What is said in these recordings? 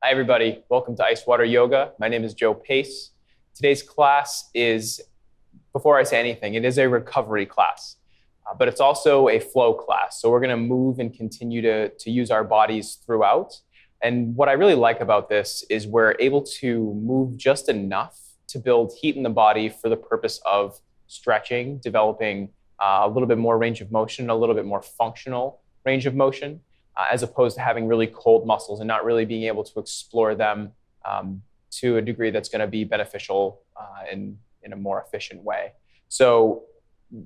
Hi, everybody. Welcome to Icewater Yoga. My name is Joe Pace. Today's class is, before I say anything, it is a recovery class, but it's also a flow class. So we're going to move and continue to use our bodies throughout. And what I really like about this is we're able to move just enough to build heat in the body for the purpose of stretching, developing a little bit more range of motion, a little bit more functional range of motion, as opposed to having really cold muscles and not really being able to explore them to a degree that's going to be beneficial in a more efficient way. So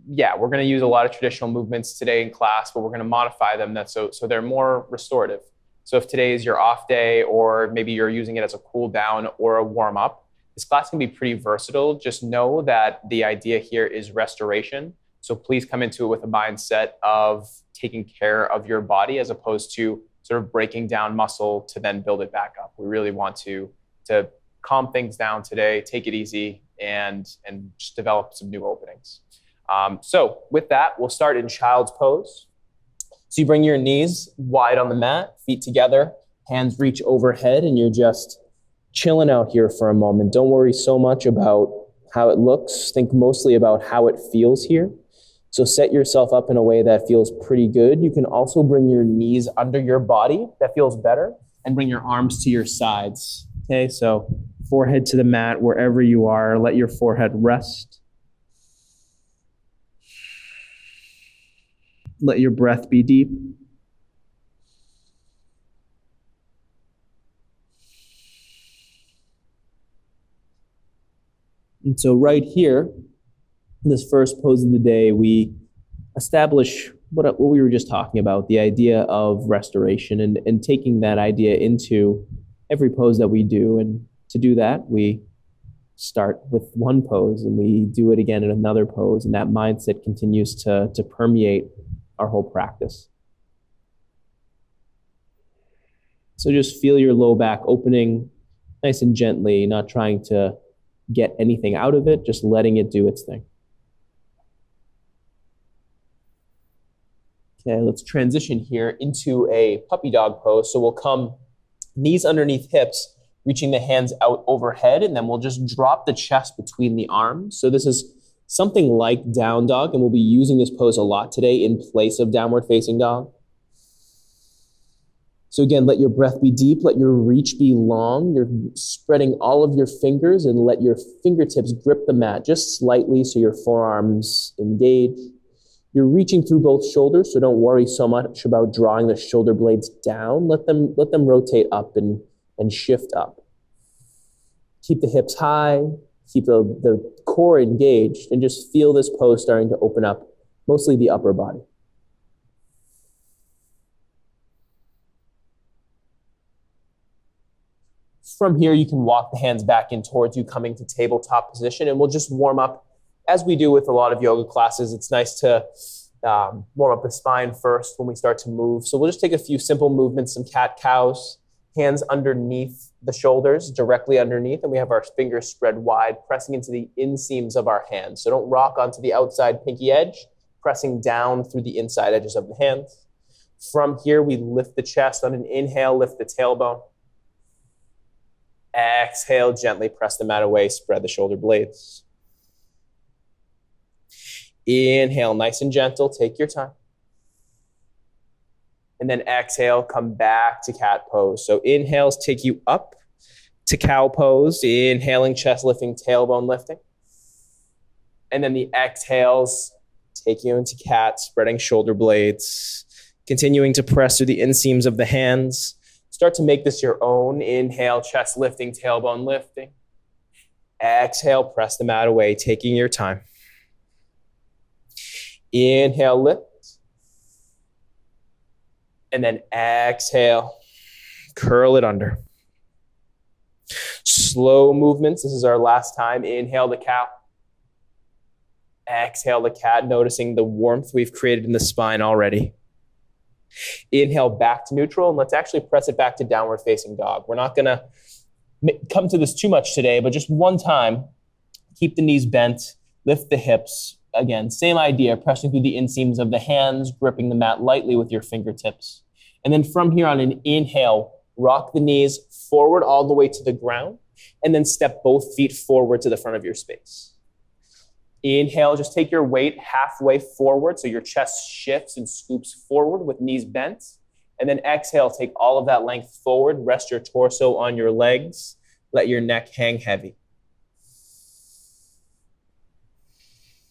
yeah, we're going to use a lot of traditional movements today in class, but we're going to modify them so they're more restorative. So if today is your off day, or maybe you're using it as a cool down or a warm up, this class can be pretty versatile. Just know that the idea here is restoration. So please come into it with a mindset of taking care of your body as opposed to sort of breaking down muscle to then build it back up. We really want to calm things down today, take it easy, and just develop some new openings. So with that, we'll start in child's pose. So you bring your knees wide on the mat, feet together, hands reach overhead, and you're just chilling out here for a moment. Don't worry so much about how it looks. Think mostly about how it feels here. So set yourself up in a way that feels pretty good. You can also bring your knees under your body. That feels better. And bring your arms to your sides. Okay, so forehead to the mat wherever you are. Let your forehead rest. Let your breath be deep. And so right here, in this first pose of the day, we establish what we were just talking about, the idea of restoration and taking that idea into every pose that we do. And to do that, we start with one pose and we do it again in another pose. And that mindset continues to permeate our whole practice. So just feel your low back opening nice and gently, not trying to get anything out of it, just letting it do its thing. Okay, let's transition here into a puppy dog pose. So we'll come knees underneath hips, reaching the hands out overhead, and then we'll just drop the chest between the arms. So this is something like down dog, and we'll be using this pose a lot today in place of downward facing dog. So again, let your breath be deep, let your reach be long. You're spreading all of your fingers and let your fingertips grip the mat just slightly so your forearms engage. You're reaching through both shoulders, so don't worry so much about drawing the shoulder blades down. Let them rotate up and shift up. Keep the hips high, keep the core engaged, and just feel this pose starting to open up, mostly the upper body. From here, you can walk the hands back in towards you, coming to tabletop position, and we'll just warm up as we do with a lot of yoga classes. It's nice to warm up the spine first when we start to move. So we'll just take a few simple movements, some cat-cows, hands underneath the shoulders, directly underneath, and we have our fingers spread wide, pressing into the inseams of our hands. So don't rock onto the outside pinky edge, pressing down through the inside edges of the hands. From here, we lift the chest. On an inhale, lift the tailbone. Exhale, gently press the mat away, spread the shoulder blades. Inhale, nice and gentle, take your time. And then exhale, come back to cat pose. So inhales take you up to cow pose, inhaling, chest lifting, tailbone lifting. And then the exhales take you into cat, spreading shoulder blades, continuing to press through the inseams of the hands. Start to make this your own. Inhale, chest lifting, tailbone lifting. Exhale, press the mat away, taking your time. Inhale, lift. And then exhale, curl it under. Slow movements. This is our last time. Inhale the cow. Exhale the cat, noticing the warmth we've created in the spine already. Inhale back to neutral, and let's actually press it back to downward facing dog. We're not going to come to this too much today, but just one time, keep the knees bent, lift the hips. Again, same idea, pressing through the inseams of the hands, gripping the mat lightly with your fingertips. And then from here on an inhale, Rock the knees forward all the way to the ground, and then step both feet forward to the front of your space. Inhale, just take your weight halfway forward so your chest shifts and scoops forward with knees bent. And then exhale, take all of that length forward, rest your torso on your legs, let your neck hang heavy.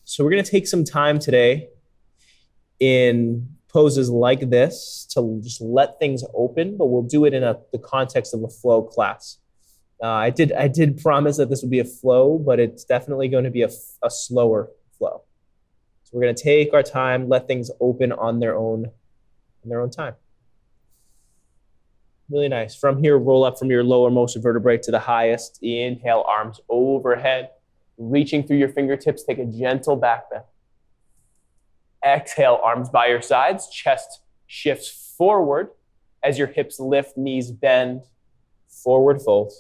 So we're going to take some time today in poses like this to just let things open, but we'll do it in the context of a flow class. I did promise that this would be a flow, but it's definitely going to be a slower flow. So we're going to take our time, let things open on their own time. Really nice. From here, roll up from your lowermost vertebrae to the highest. Inhale, arms overhead, reaching through your fingertips. Take a gentle back bend. Exhale, arms by your sides, chest shifts forward as your hips lift, knees bend, forward fold.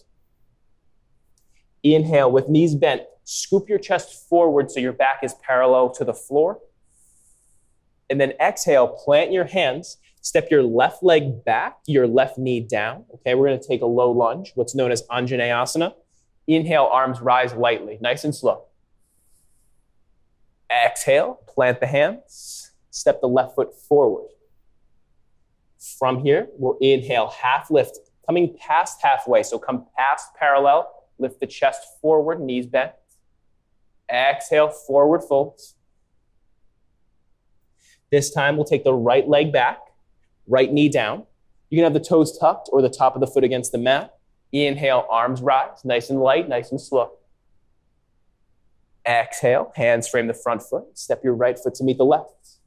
Inhale, with knees bent, scoop your chest forward so your back is parallel to the floor. And then exhale, plant your hands, step your left leg back, your left knee down. Okay, we're going to take a low lunge, what's known as Anjaneyasana. Inhale, arms rise lightly, nice and slow. Exhale, plant the hands, step the left foot forward. From here, we'll inhale, half lift, coming past halfway, so come past parallel. Lift the chest forward, knees bent. Exhale, forward fold. This time, we'll take the right leg back, right knee down. You can have the toes tucked or the top of the foot against the mat. Inhale, arms rise, nice and light, nice and slow. Exhale, hands frame the front foot. Step your right foot to meet the left.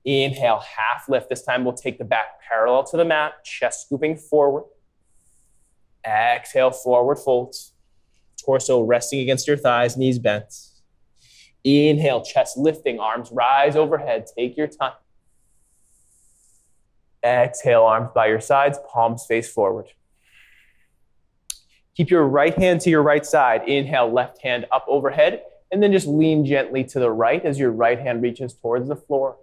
Inhale, half lift. This time, we'll take the back parallel to the mat, chest scooping forward. Exhale, forward fold. Torso resting against your thighs, knees bent. Inhale, chest lifting, arms rise overhead. Take your time. Exhale, arms by your sides, palms face forward. Keep your right hand to your right side. Inhale, left hand up overhead, and then just lean gently to the right as your right hand reaches towards the floor.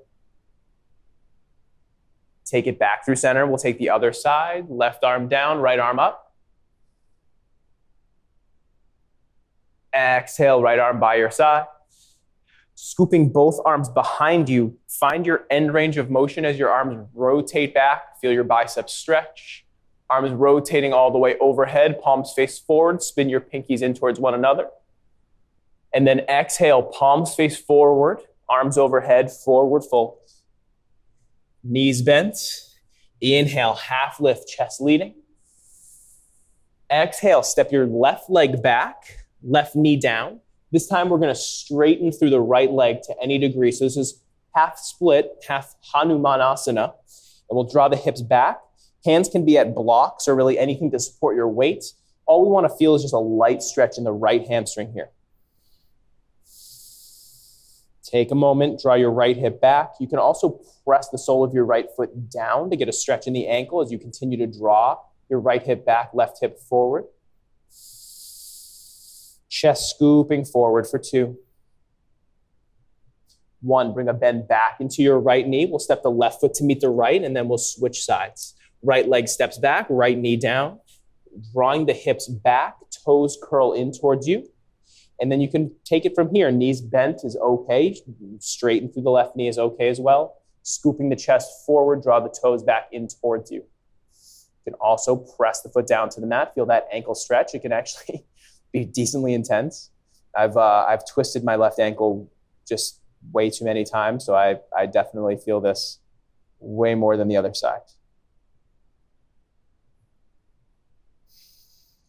Take it back through center. We'll take the other side. Left arm down, right arm up. Exhale, right arm by your side. Scooping both arms behind you. Find your end range of motion as your arms rotate back. Feel your biceps stretch. Arms rotating all the way overhead, palms face forward. Spin your pinkies in towards one another. And then exhale, palms face forward, arms overhead, forward fold. Knees bent. Inhale, half lift, chest leading. Exhale, step your left leg back. Left knee down. This time we're going to straighten through the right leg to any degree. So this is half split, half Hanumanasana. And we'll draw the hips back. Hands can be at blocks or really anything to support your weight. All we want to feel is just a light stretch in the right hamstring here. Take a moment, draw your right hip back. You can also press the sole of your right foot down to get a stretch in the ankle as you continue to draw your right hip back, left hip forward. Chest scooping forward for 2. 1, bring a bend back into your right knee. We'll step the left foot to meet the right, and then we'll switch sides. Right leg steps back, right knee down. Drawing the hips back, toes curl in towards you. And then you can take it from here. Knees bent is okay. Straighten through the left knee is okay as well. Scooping the chest forward, draw the toes back in towards you. You can also press the foot down to the mat. Feel that ankle stretch. It can actually be decently intense. I've twisted my left ankle just way too many times, so I definitely feel this way more than the other side.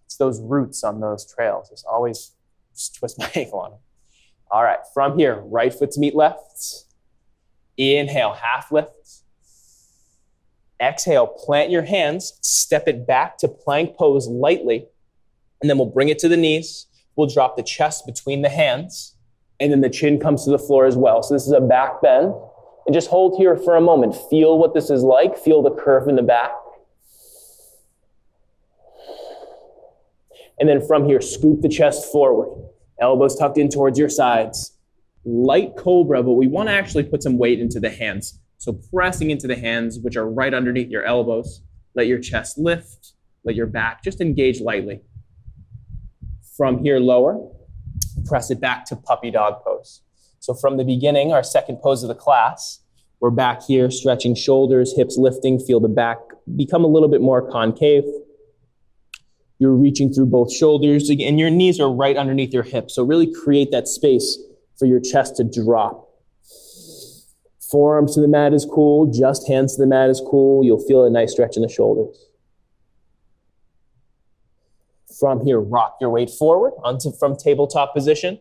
It's those roots on those trails. Just twist my ankle on them. All right, from here, right foot to meet left. Inhale, half lift. Exhale, plant your hands, step it back to plank pose lightly. And then we'll bring it to the knees. We'll drop the chest between the hands. And then the chin comes to the floor as well. So this is a back bend. And just hold here for a moment. Feel what this is like. Feel the curve in the back. And then from here, scoop the chest forward. Elbows tucked in towards your sides. Light cobra, but we want to actually put some weight into the hands. So pressing into the hands, which are right underneath your elbows. Let your chest lift. Let your back just engage lightly. From here, lower. Press it back to puppy dog pose. So from the beginning, our second pose of the class, we're back here, stretching shoulders, hips lifting, feel the back become a little bit more concave. You're reaching through both shoulders, and your knees are right underneath your hips. So really create that space for your chest to drop. Forearms to the mat is cool, just hands to the mat is cool. You'll feel a nice stretch in the shoulders. From here, rock your weight forward from tabletop position.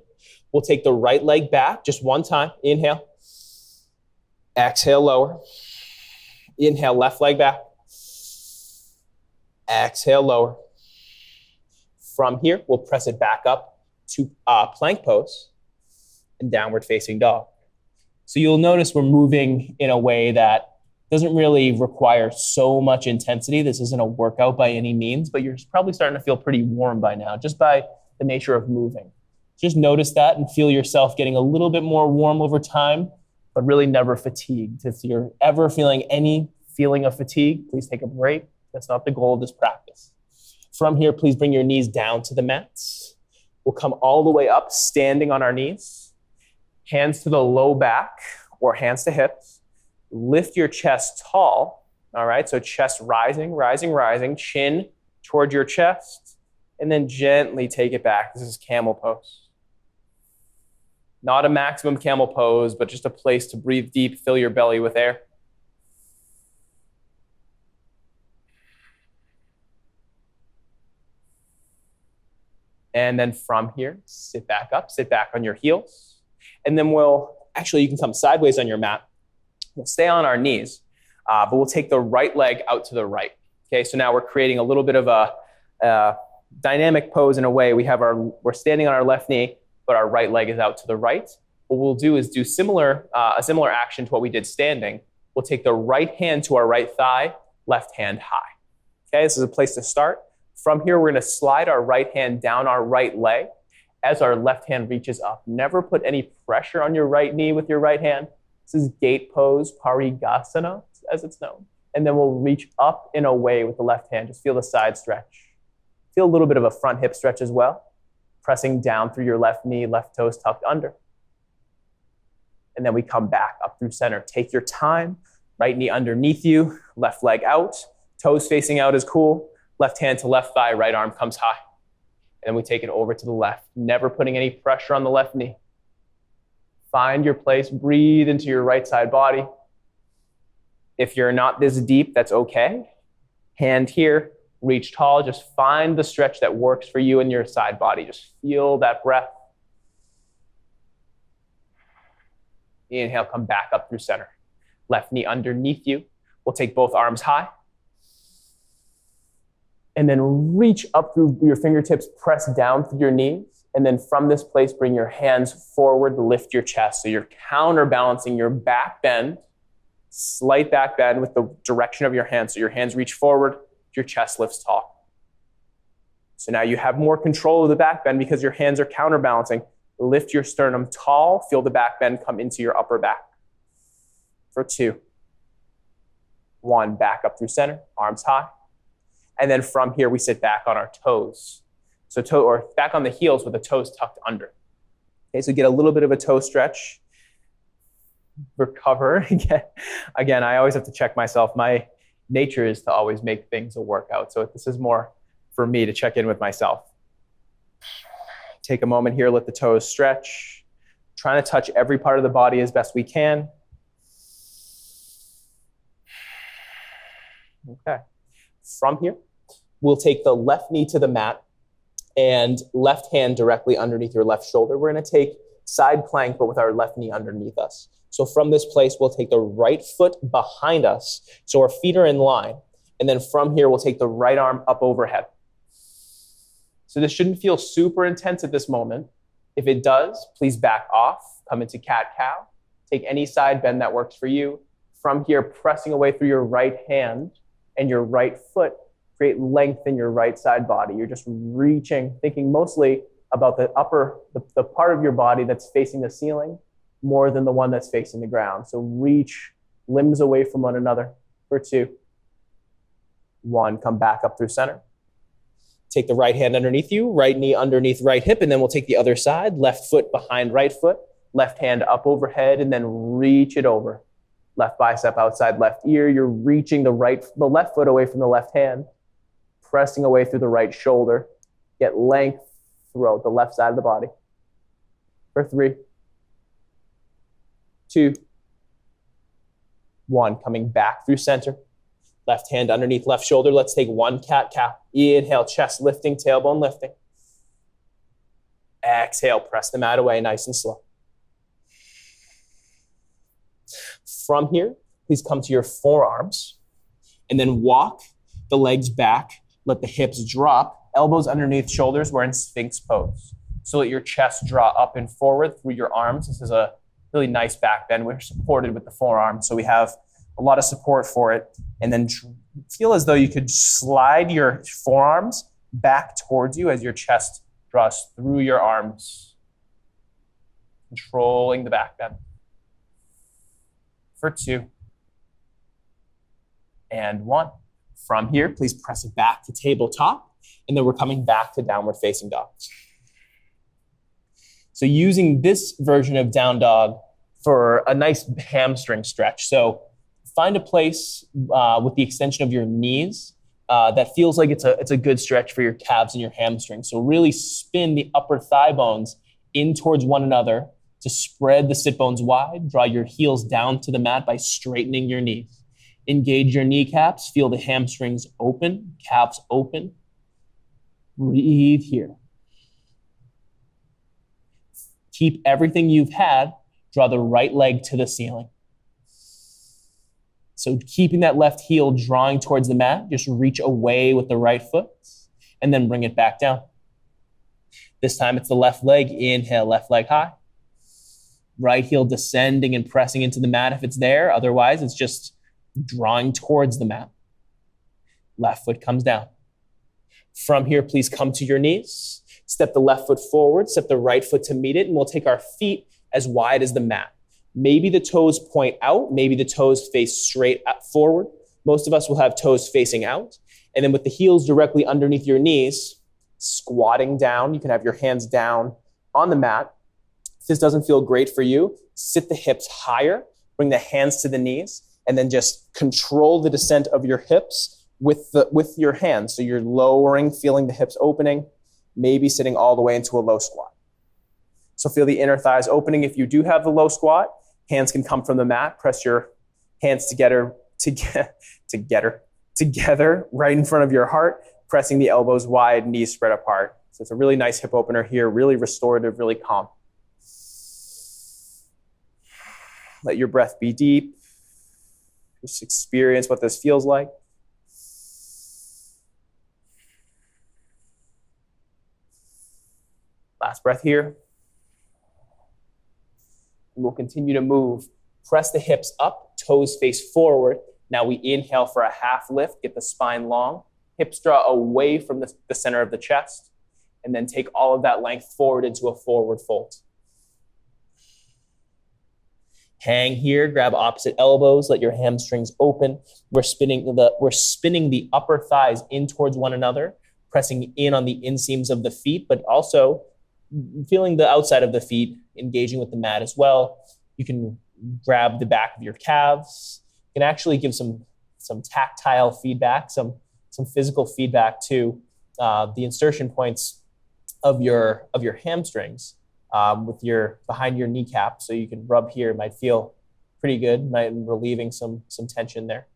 We'll take the right leg back just one time. Inhale. Exhale, lower. Inhale, left leg back. Exhale, lower. From here, we'll press it back up to plank pose and downward facing dog. So you'll notice we're moving in a way that doesn't really require so much intensity. This isn't a workout by any means, but you're probably starting to feel pretty warm by now, just by the nature of moving. Just notice that and feel yourself getting a little bit more warm over time, but really never fatigued. If you're ever feeling any feeling of fatigue, please take a break. That's not the goal of this practice. From here, please bring your knees down to the mats. We'll come all the way up, standing on our knees. Hands to the low back or hands to hips. Lift your chest tall, all right? So chest rising, rising, rising, chin toward your chest, and then gently take it back. This is camel pose. Not a maximum camel pose, but just a place to breathe deep, fill your belly with air. And then from here, sit back up, sit back on your heels. And then you can come sideways on your mat. We'll stay on our knees, but we'll take the right leg out to the right. Okay, so now we're creating a little bit of a dynamic pose in a way. We're standing on our left knee, but our right leg is out to the right. What we'll do is do a similar action to what we did standing. We'll take the right hand to our right thigh, left hand high. Okay, this is a place to start. From here, we're going to slide our right hand down our right leg as our left hand reaches up. Never put any pressure on your right knee with your right hand. This is gate pose, Parigasana, as it's known. And then we'll reach up and away with the left hand. Just feel the side stretch. Feel a little bit of a front hip stretch as well. Pressing down through your left knee, left toes tucked under. And then we come back up through center. Take your time. Right knee underneath you, left leg out. Toes facing out is cool. Left hand to left thigh, right arm comes high. And then we take it over to the left, never putting any pressure on the left knee. Find your place, breathe into your right side body. If you're not this deep, that's okay. Hand here, reach tall, just find the stretch that works for you and your side body. Just feel that breath. Inhale, come back up through center. Left knee underneath you. We'll take both arms high. And then reach up through your fingertips, press down through your knees. And then from this place, bring your hands forward, lift your chest. So you're counterbalancing your back bend, slight back bend with the direction of your hands. So your hands reach forward, your chest lifts tall. So now you have more control of the back bend because your hands are counterbalancing. Lift your sternum tall, feel the back bend come into your upper back. For 2. 1, back up through center, arms high. And then from here, we sit back on our toes. Or back on the heels with the toes tucked under. Okay, so get a little bit of a toe stretch. Recover. Again, I always have to check myself. My nature is to always make things a workout. So this is more for me to check in with myself. Take a moment here, let the toes stretch. Trying to touch every part of the body as best we can. Okay. From here, we'll take the left knee to the mat and left hand directly underneath your left shoulder. We're going to take side plank, but with our left knee underneath us. So from this place, we'll take the right foot behind us, so our feet are in line. And then from here, we'll take the right arm up overhead. So this shouldn't feel super intense at this moment. If it does, please back off, come into cat-cow. Take any side bend that works for you. From here, pressing away through your right hand and your right foot, create length in your right side body. You're just reaching, thinking mostly about the part of your body that's facing the ceiling more than the one that's facing the ground. So reach limbs away from one another for 2. 1, come back up through center. Take the right hand underneath you, right knee underneath right hip, and then we'll take the other side, left foot behind right foot, left hand up overhead, and then reach it over. Left bicep outside left ear. You're reaching the left foot away from the left hand, pressing away through the right shoulder. Get length throughout the left side of the body. For 3, 2, 1. Coming back through center. Left hand underneath left shoulder. Let's take 1 cat-cow. Inhale, chest lifting, tailbone lifting. Exhale, press the mat away nice and slow. From here, please come to your forearms and then walk the legs back. Let the hips drop. Elbows underneath shoulders. We're in Sphinx pose. So let your chest draw up and forward through your arms. This is a really nice back bend. We're supported with the forearm, so we have a lot of support for it. And then feel as though you could slide your forearms back towards you as your chest draws through your arms, controlling the back bend. For 2 and 1. From here, please press it back to tabletop, and then we're coming back to downward facing dog. So using this version of down dog for a nice hamstring stretch. So find a place with the extension of your knees that feels like it's a good stretch for your calves and your hamstrings. So really spin the upper thigh bones in towards one another to spread the sit bones wide. Draw your heels down to the mat by straightening your knees. Engage your kneecaps. Feel the hamstrings open, calves open. Breathe here. Keep everything you've had. Draw the right leg to the ceiling. So keeping that left heel drawing towards the mat, just reach away with the right foot and then bring it back down. This time it's the left leg. Inhale, left leg high. Right heel descending and pressing into the mat if it's there. Otherwise, it's just drawing towards the mat. Left foot comes down. From here, please come to your knees. Step the left foot forward, step the right foot to meet it, and we'll take our feet as wide as the mat. Maybe the toes point out, maybe the toes face straight forward. Most of us will have toes facing out. And then with the heels directly underneath your knees, squatting down, you can have your hands down on the mat. If this doesn't feel great for you, sit the hips higher, bring the hands to the knees, and then just control the descent of your hips with your hands. So you're lowering, feeling the hips opening, maybe sitting all the way into a low squat. So feel the inner thighs opening. If you do have the low squat, hands can come from the mat. Press your hands together right in front of your heart, pressing the elbows wide, knees spread apart. So it's a really nice hip opener here, really restorative, really calm. Let your breath be deep. Just experience what this feels like. Last breath here. And we'll continue to move. Press the hips up, toes face forward. Now we inhale for a half lift, get the spine long. Hips draw away from the center of the chest. And then take all of that length forward into a forward fold. Hang here, grab opposite elbows, let your hamstrings open. We're spinning the upper thighs in towards one another, pressing in on the inseams of the feet, but also feeling the outside of the feet, engaging with the mat as well. You can grab the back of your calves. You can actually give some tactile feedback, some physical feedback to the insertion points of your hamstrings behind your kneecap. So you can rub here. It might feel pretty good, relieving some tension there.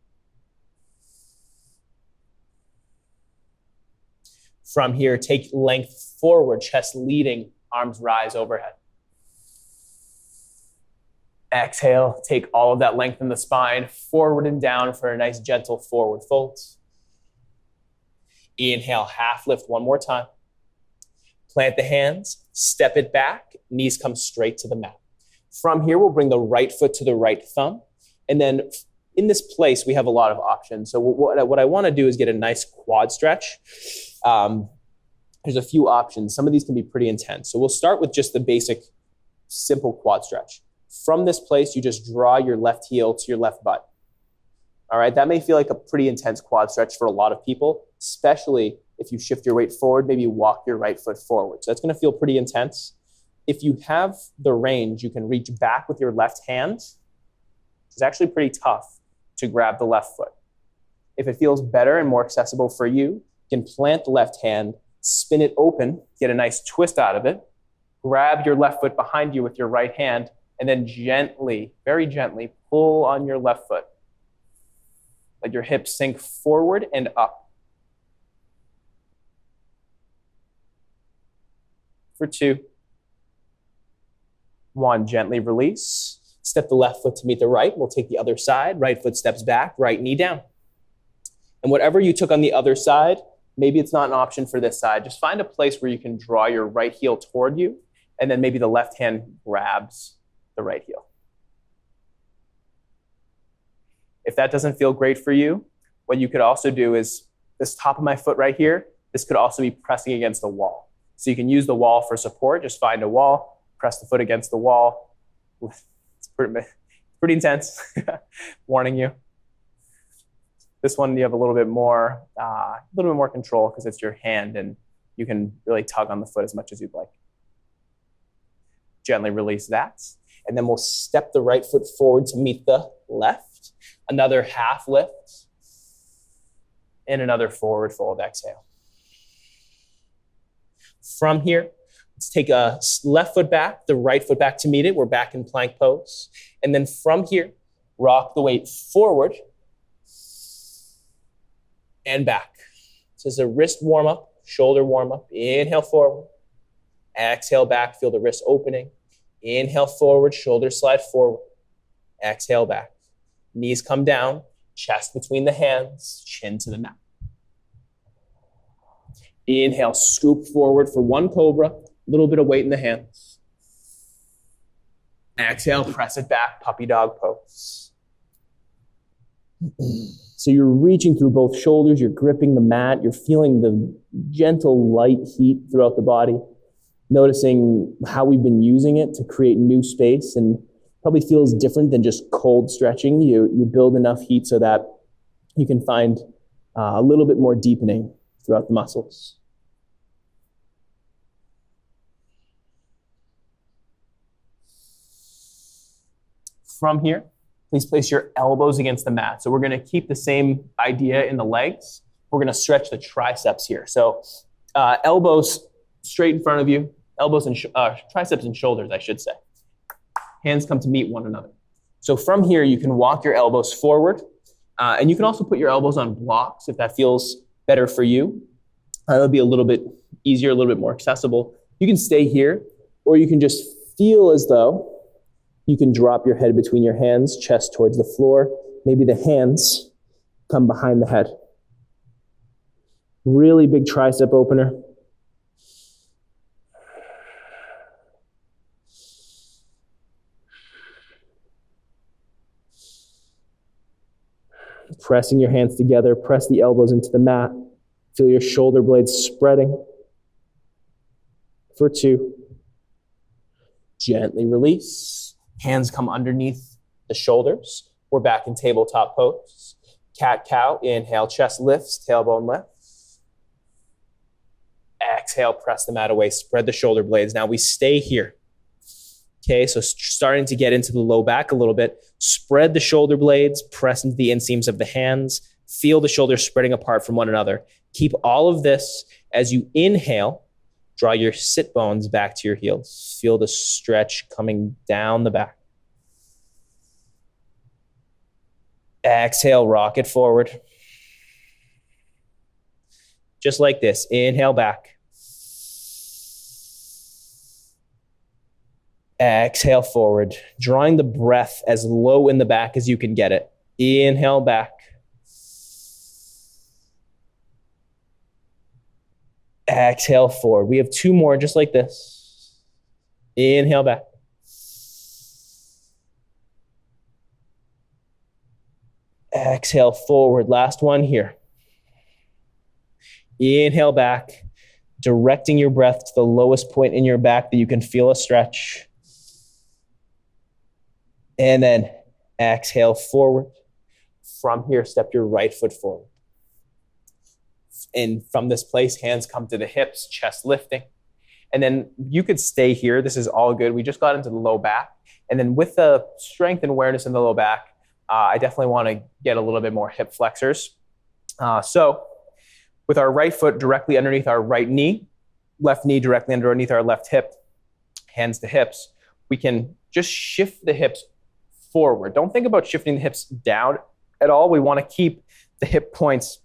From here, take length forward, chest leading, arms rise overhead. Exhale, take all of that length in the spine, forward and down for a nice gentle forward fold. Inhale, half lift one more time. Plant the hands, step it back, knees come straight to the mat. From here, we'll bring the right foot to the right thumb. And then in this place, we have a lot of options. So what I want to do is get a nice quad stretch. There's a few options. Some of these can be pretty intense. So we'll start with just the basic, simple quad stretch. From this place, you just draw your left heel to your left butt. All right, that may feel like a pretty intense quad stretch for a lot of people, especially if you shift your weight forward, maybe walk your right foot forward. So that's going to feel pretty intense. If you have the range, you can reach back with your left hand. It's actually pretty tough to grab the left foot. If it feels better and more accessible for you, you can plant the left hand, spin it open, get a nice twist out of it, grab your left foot behind you with your right hand, and then gently, very gently, pull on your left foot. Let your hips sink forward and up. For 2. 1, gently release. Step the left foot to meet the right. We'll take the other side. Right foot steps back, right knee down. And whatever you took on the other side, maybe it's not an option for this side. Just find a place where you can draw your right heel toward you, and then maybe the left hand grabs the right heel. If that doesn't feel great for you, what you could also do is this top of my foot right here, this could also be pressing against the wall. So you can use the wall for support. Just find a wall, press the foot against the wall. It's pretty intense, warning you. This one you have a little bit more control because it's your hand and you can really tug on the foot as much as you'd like. Gently release that. And then we'll step the right foot forward to meet the left. Another half lift. And another forward fold exhale. From here, let's take a left foot back, the right foot back to meet it. We're back in plank pose. And then from here, rock the weight forward and back. This is a wrist warm up, shoulder warm up. Inhale forward. Exhale back, feel the wrist opening. Inhale forward, shoulders slide forward. Exhale back. Knees come down, chest between the hands, chin to the mat. Inhale, scoop forward for 1 cobra, a little bit of weight in the hands. Exhale, press it back, puppy dog pose. So you're reaching through both shoulders, you're gripping the mat, you're feeling the gentle light heat throughout the body, noticing how we've been using it to create new space, and probably feels different than just cold stretching. You build enough heat so that you can find a little bit more deepening throughout the muscles. From here, please place your elbows against the mat. So we're going to keep the same idea in the legs. We're going to stretch the triceps here. So elbows straight in front of you, elbows and triceps and shoulders, I should say. Hands come to meet one another. So from here, you can walk your elbows forward, and you can also put your elbows on blocks if that feels better for you. That'll be a little bit easier, a little bit more accessible. You can stay here, or you can just feel as though you can drop your head between your hands, chest towards the floor. Maybe the hands come behind the head. Really big tricep opener. Pressing your hands together, press the elbows into the mat. Feel your shoulder blades spreading. For 2. Gently release. Hands come underneath the shoulders. We're back in tabletop pose. Cat-cow, inhale, chest lifts, tailbone lifts. Exhale, press the mat away, spread the shoulder blades. Now we stay here. Okay, so starting to get into the low back a little bit. Spread the shoulder blades, press into the inseams of the hands. Feel the shoulders spreading apart from one another. Keep all of this as you inhale. Draw your sit bones back to your heels. Feel the stretch coming down the back. Exhale, rock it forward. Just like this. Inhale back. Exhale forward, drawing the breath as low in the back as you can get it. Inhale back. Exhale forward. We have 2 more just like this. Inhale back. Exhale forward. Last one here. Inhale back, directing your breath to the lowest point in your back that you can feel a stretch. And then exhale forward. From here, step your right foot forward. And from this place, hands come to the hips, chest lifting. And then you could stay here. This is all good. We just got into the low back. And then with the strength and awareness in the low back, I definitely want to get a little bit more hip flexors. So with our right foot directly underneath our right knee, left knee directly underneath our left hip, hands to hips, we can just shift the hips forward. Don't think about shifting the hips down at all. We want to keep the hip points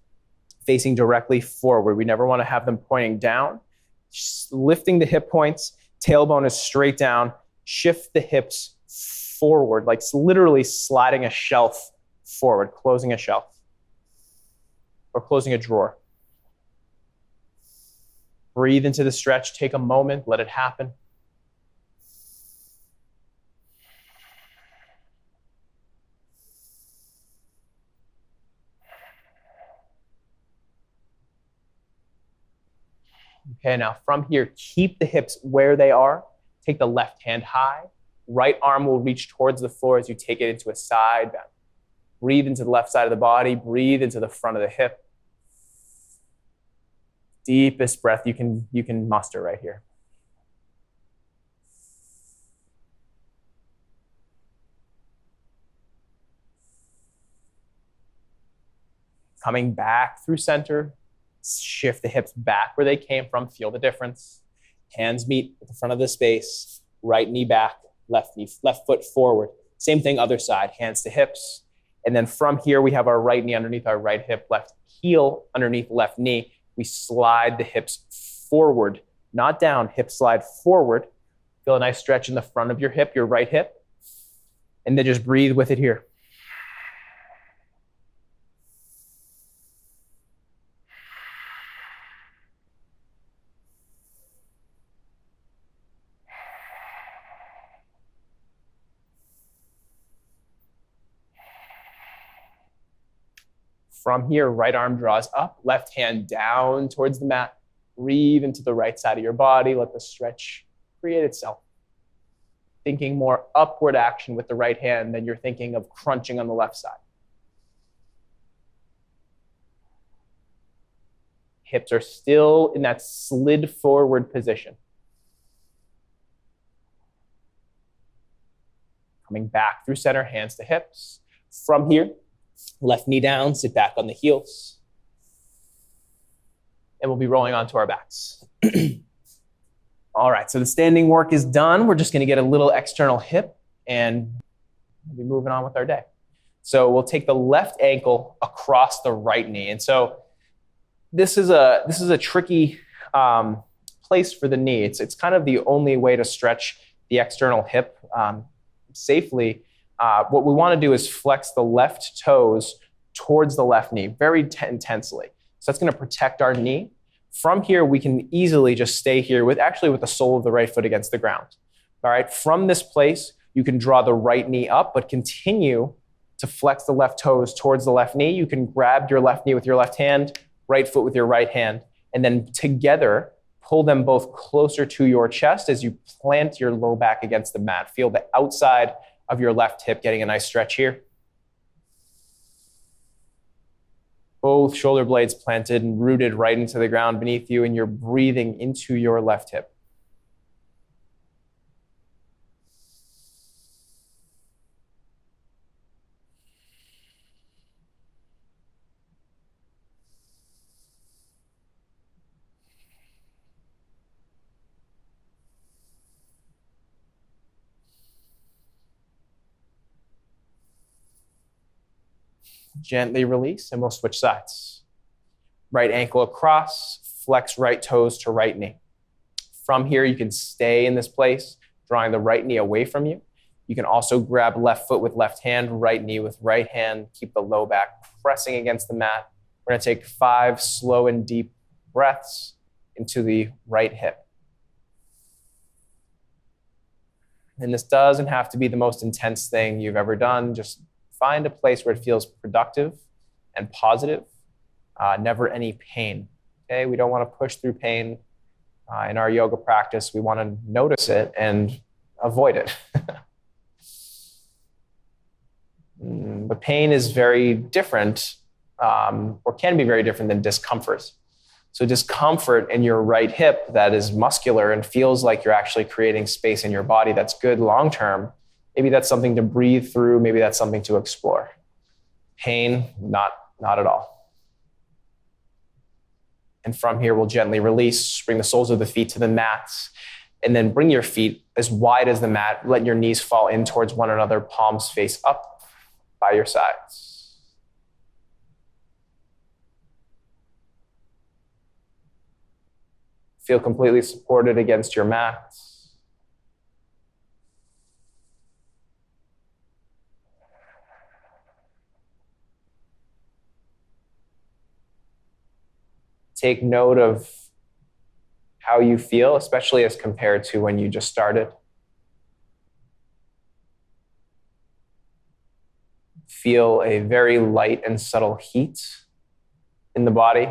facing directly forward. We never want to have them pointing down. Just lifting the hip points, tailbone is straight down, shift the hips forward, like literally sliding a shelf forward, closing a shelf or closing a drawer. Breathe into the stretch, take a moment, let it happen. Okay, now from here, keep the hips where they are. Take the left hand high. Right arm will reach towards the floor as you take it into a side bend. Breathe into the left side of the body. Breathe into the front of the hip. Deepest breath you can muster right here. Coming back through center. Shift the hips back where they came from. Feel the difference. Hands meet at the front of the space. Right knee back, left foot forward. Same thing, other side. Hands to hips. And then from here, we have our right knee underneath our right hip, left heel underneath left knee. We slide the hips forward, not down. Hip slide forward. Feel a nice stretch in the front of your hip, your right hip. And then just breathe with it here. From here, right arm draws up, left hand down towards the mat. Breathe into the right side of your body. Let the stretch create itself. Thinking more upward action with the right hand than you're thinking of crunching on the left side. Hips are still in that slid forward position. Coming back through center, hands to hips. From here, left knee down, sit back on the heels. And we'll be rolling onto our backs. All right, so the standing work is done. We're just gonna get a little external hip and we'll be moving on with our day. So we'll take the left ankle across the right knee. And so this is a tricky place for the knee. It's kind of the only way to stretch the external hip safely. What we want to do is flex the left toes towards the left knee very intensely. So that's going to protect our knee. From here, we can easily just stay here with the sole of the right foot against the ground. All right. From this place, you can draw the right knee up, but continue to flex the left toes towards the left knee. You can grab your left knee with your left hand, right foot with your right hand, and then together pull them both closer to your chest as you plant your low back against the mat. Feel the outside of your left hip getting a nice stretch here. Both shoulder blades planted and rooted right into the ground beneath you, and you're breathing into your left hip. Gently release, and we'll switch sides. Right ankle across, flex right toes to right knee. From here, you can stay in this place, drawing the right knee away from you. You can also grab left foot with left hand, right knee with right hand. Keep the low back pressing against the mat. We're going to take 5 slow and deep breaths into the right hip. And this doesn't have to be the most intense thing you've ever done. Just find a place where it feels productive and positive, never any pain. Okay, we don't want to push through pain in our yoga practice. We want to notice it and avoid it. But pain is very different, or can be very different than discomfort. So discomfort in your right hip that is muscular and feels like you're actually creating space in your body that's good long-term, maybe that's something to breathe through, maybe that's something to explore. Pain, not at all. And from here, we'll gently release, bring the soles of the feet to the mat, and then bring your feet as wide as the mat. Let your knees fall in towards one another, palms face up by your sides. Feel completely supported against your mat. Take note of how you feel, especially as compared to when you just started. Feel a very light and subtle heat in the body.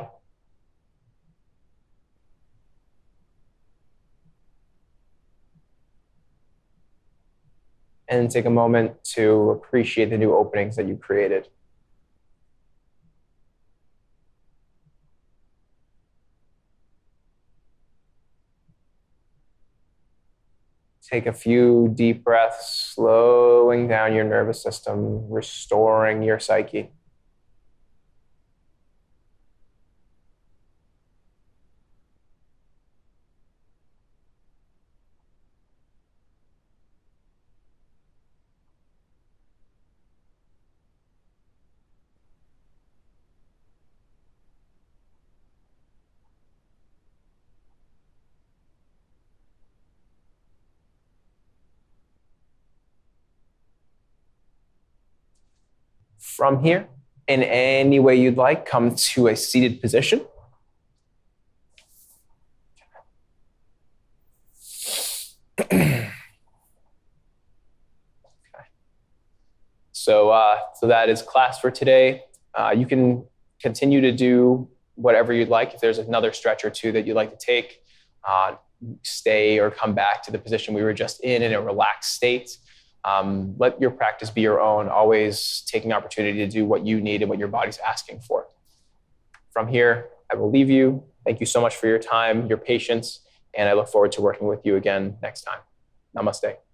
And take a moment to appreciate the new openings that you created. Take a few deep breaths, slowing down your nervous system, restoring your psyche. From here, in any way you'd like, come to a seated position. So that is class for today. You can continue to do whatever you'd like. If there's another stretch or two that you'd like to take, stay or come back to the position we were just in a relaxed state. Let your practice be your own, always taking opportunity to do what you need and what your body's asking for. From here, I will leave you. Thank you so much for your time, your patience, and I look forward to working with you again next time. Namaste.